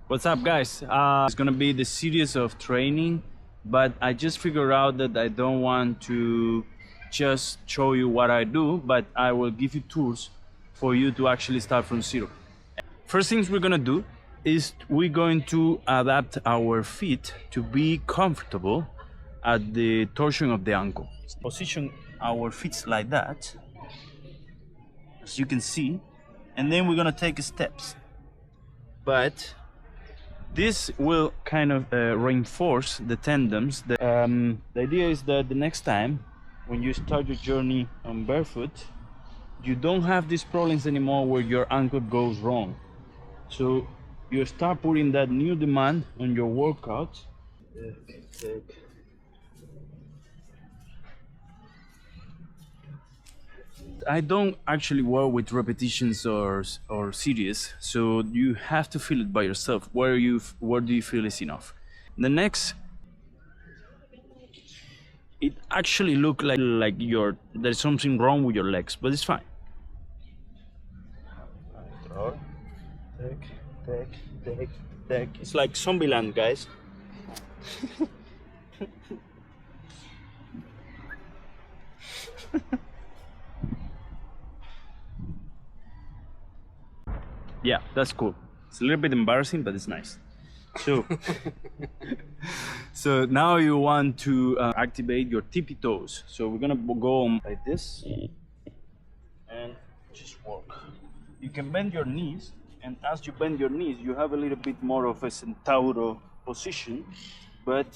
What's up, guys? It's gonna be the series of training, but I just figured out that I don't want to just show you what I do, but I will give you tools for you to actually start from zero. First things we're gonna do is we're going to adapt our feet to be comfortable at the torsion of the ankle. Position our feet like that, as you can see, and then we're gonna take steps. But this will kind of reinforce the tendons. The idea is that the next time when you start your journey on barefoot, you don't have these problems anymore where your ankle goes wrong. So you start putting that new demand on your workout. I don't actually work with repetitions or series, so you have to feel it by yourself. Where do you feel is enough? The next, it actually look like there's something wrong with your legs, but it's fine. Take. It's like Zombieland, guys. Yeah, that's cool. It's a little bit embarrassing, but it's nice. So, so now you want to activate your tippy toes. So we're gonna go on like this and just walk. You can bend your knees, and as you bend your knees, you have a little bit more of a centauro position, but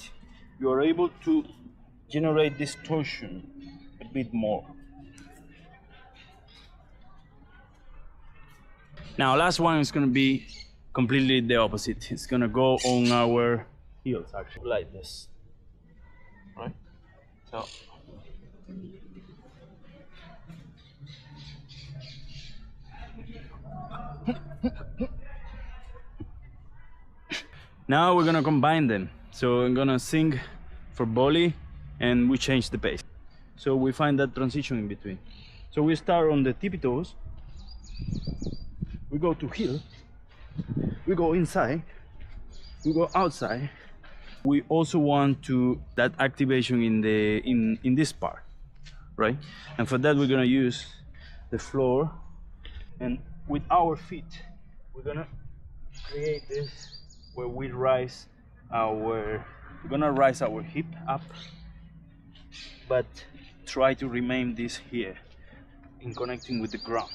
you are able to generate this torsion a bit more. Now, last one is going to be completely the opposite. It's going to go on our heels, actually, like this. Right? So. Now we're going to combine them. So I'm going to sing for volley and we change the pace. So we find that transition in between. So we start on the tippy toes. We go to heel, we go inside, we go outside. We also want to that activation in this part, right? And for that we're gonna use the floor, and with our feet we're gonna create this where we're gonna rise our hip up, but try to remain this here in connecting with the ground.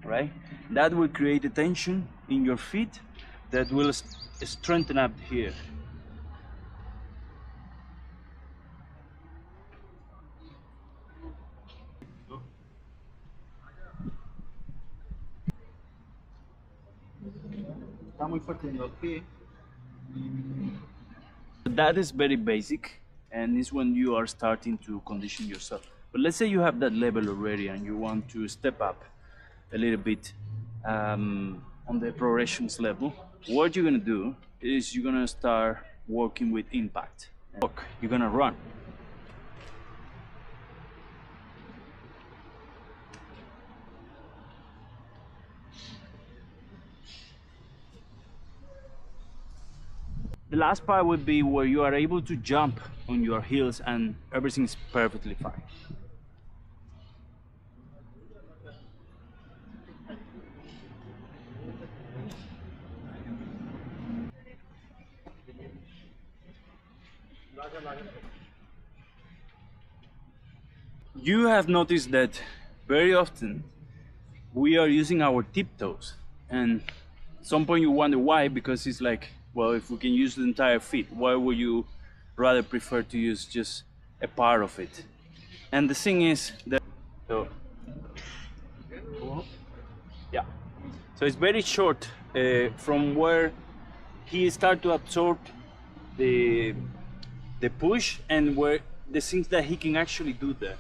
Right? That will create a tension in your feet that will strengthen up here. That is very basic, and is when you are starting to condition yourself. But let's say you have that level already and you want to step up a little bit on the progressions level. What you're gonna do is you're gonna start working with impact. You're gonna run. The last part would be where you are able to jump on your heels and everything's perfectly fine. You have noticed that very often we are using our tiptoes, and at some point you wonder why, because it's like, well, if we can use the entire feet, why would you rather prefer to use just a part of it? And the thing is that, so it's very short from where he start to absorb the push and where the things that he can actually do there.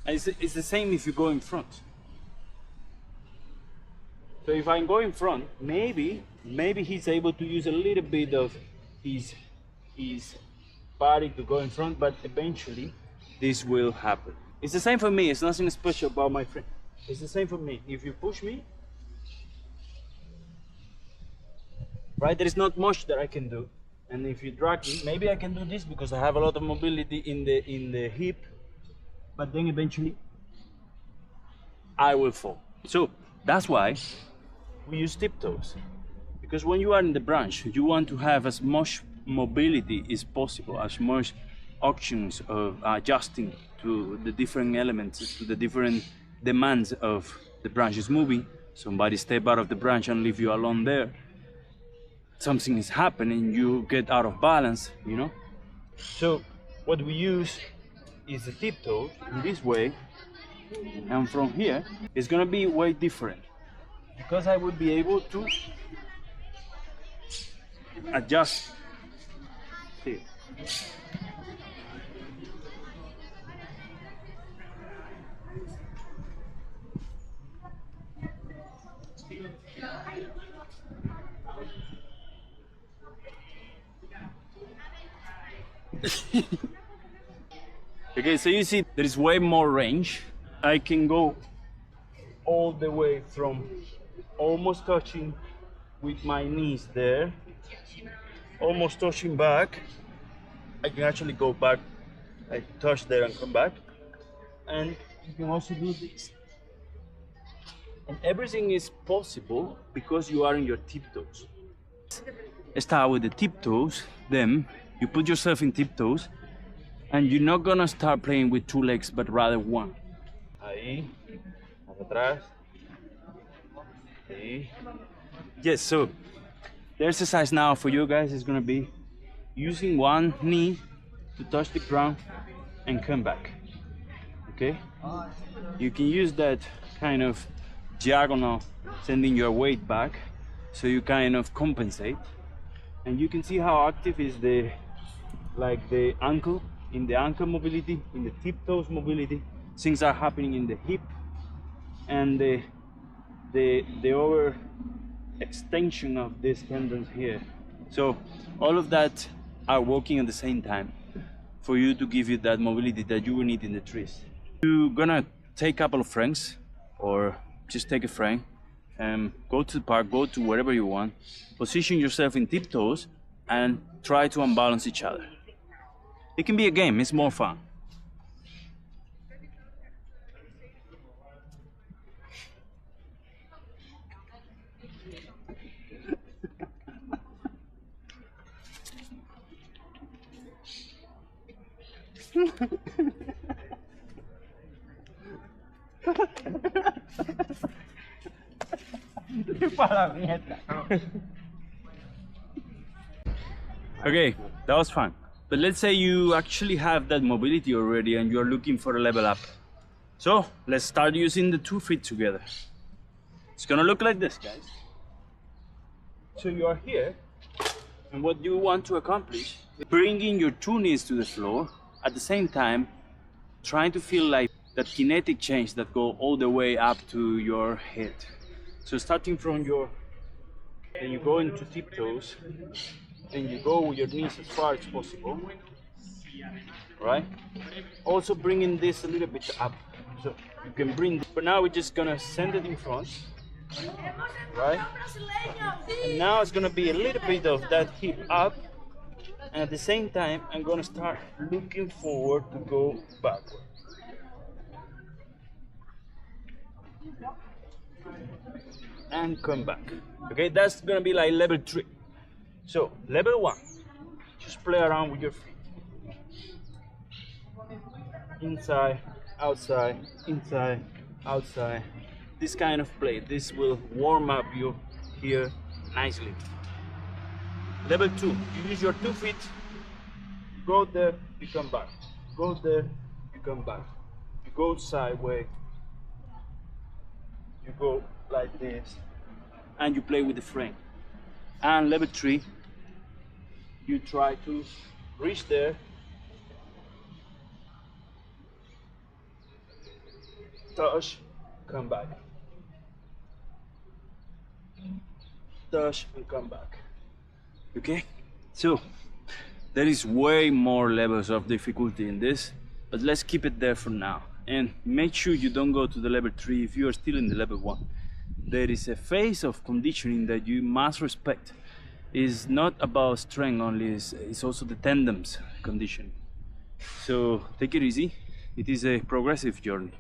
And it's the same if you go in front. So if I go in front, maybe he's able to use a little bit of his body to go in front, but eventually this will happen. It's the same for me. It's nothing special about my friend. It's the same for me. If you push me, right? There is not much that I can do. And if you drag me, maybe I can do this because I have a lot of mobility in the hip, but then eventually I will fall. So that's why we use tiptoes, because when you are in the branch, you want to have as much mobility as possible, as much options of adjusting to the different elements, to the different demands of the branch is moving. Somebody step out of the branch and leave you alone there. Something is happening, you get out of balance, you know. So what we use is the tiptoe in this way, and from here it's gonna be way different because I will be able to adjust here. Okay, so you see there is way more range. I can go all the way from almost touching with my knees there, almost touching back. I can actually go back, I touch there and come back. And you can also do this. And everything is possible because you are in your tiptoes. Start with the tiptoes, then you put yourself in tiptoes, and you're not gonna start playing with two legs, but rather one. Ahí, hacia atrás. Ahí. Yes, so the exercise now for you guys is gonna be using one knee to touch the ground and come back. Okay? You can use that kind of diagonal, sending your weight back, so you kind of compensate. And you can see how active is the ankle, in the ankle mobility, in the tiptoes mobility. Things are happening in the hip and the over extension of these tendons here. So all of that are working at the same time for you to give you that mobility that you will need in the trees. You're gonna take a couple of friends, or just take a friend and go to the park, go to wherever you want, position yourself in tiptoes and try to unbalance each other. It can be a game, it's more fun. Okay, that was fun. But let's say you actually have that mobility already and you're looking for a level up. So let's start using the 2 feet together. It's gonna look like this, guys. So you are here, and what you want to accomplish is bringing your 2 knees to the floor, at the same time trying to feel like that kinetic change that go all the way up to your head. So starting from then you go into tiptoes, and you go with your knees as far as possible, right? Also bringing this a little bit up, so you can bring, but now we're just gonna send it in front, right? And now it's gonna be a little bit of that hip up, and at the same time I'm gonna start looking forward to go backward. And come back. Okay, that's gonna be like level 3. So level 1, just play around with your feet. Inside, outside, inside, outside. This kind of play, this will warm up you here nicely. Level 2, you use your 2 feet, go there, you come back. Go there, you come back. You go sideways, you go like this, and you play with the frame. And level 3, you try to reach there, touch, come back, touch and come back. Okay, so there is way more levels of difficulty in this, but let's keep it there for now, and make sure you don't go to the level 3 if you are still in the level 1. There is a phase of conditioning that you must respect, is not about strength only, it's also the tandems condition. So take it easy, it is a progressive journey.